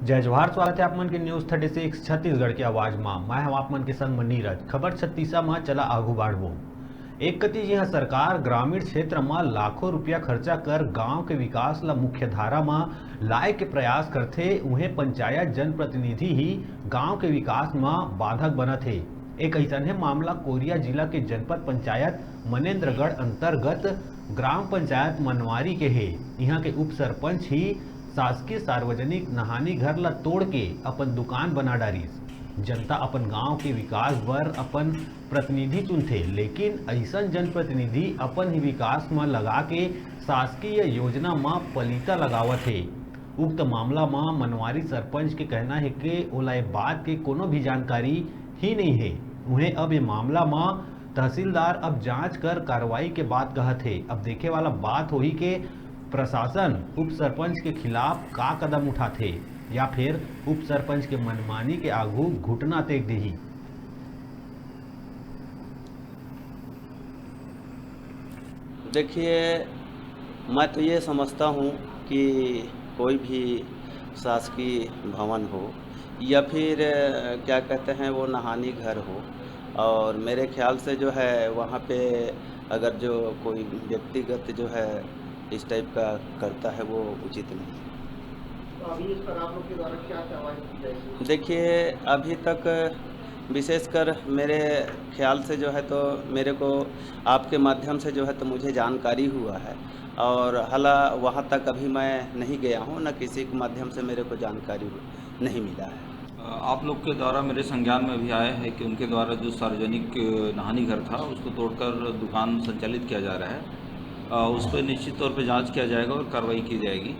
जय जवाहर, स्वागत है आप मन के न्यूज 36 छत्तीसगढ़ की आवाज में। मैं हम आप मन के संग में नीरज। खबर छत्तीसा में चला आगू बाढ़बो। एक कति यहाँ सरकार ग्रामीण क्षेत्र में लाखों रुपया खर्चा कर गांव के विकास ला मुख्य धारा में लाए के प्रयास करथे, उन्हें पंचायत जनप्रतिनिधि ही गांव के विकास में बाधक बनत है। एक ऐसा है मामला कोरिया जिला के जनपद पंचायत मनेन्द्रगढ़ अंतर्गत ग्राम पंचायत मनवारी के है। यहाँ के उप सरपंच ही शासकीय सार्वजनिक नहानी घर ला तोड़ के अपन दुकान बना डारिस। जनता अपन गांव के विकास बर अपन प्रतिनिधि चुनथे, लेकिन ऐसन जनप्रतिनिधि अपन ही विकास में लगा के शासकीय योजना में पलीता लगावत है। उक्त मामला में मनवारी सरपंच के कहना है कि ओला ये बात के कोनो भी जानकारी ही नहीं है। उन्हें अब ये मामला में तहसीलदार अब जांच कर कार्रवाई के बात कहत है। अब देखे वाला बात होही के प्रशासन उप सरपंच के खिलाफ का कदम उठाते या फिर उप सरपंच के मनमानी के आगू घुटना टेक देही। देखिए, मैं तो ये समझता हूँ कि कोई भी शासकीय भवन हो या फिर क्या कहते हैं वो नहानी घर हो, और मेरे ख्याल से जो है वहाँ पे अगर जो कोई व्यक्तिगत जो है इस टाइप का करता है वो उचित नहीं है। तो अभी इस पर आप लोग के द्वारा क्या कार्रवाई की जाएगी? देखिए, अभी तक विशेषकर मेरे ख्याल से जो है तो मेरे को आपके माध्यम से जो है तो मुझे जानकारी हुआ है, और हालां वहाँ तक अभी मैं नहीं गया हूँ, न किसी के माध्यम से मेरे को जानकारी नहीं मिला है। आप लोग के द्वारा मेरे संज्ञान में भी आया है कि उनके द्वारा जो सार्वजनिक नहानी घर था उसको तोड़कर दुकान संचालित किया जा रहा है। उस पर निश्चित तौर पे जांच किया जाएगा और कार्रवाई की जाएगी।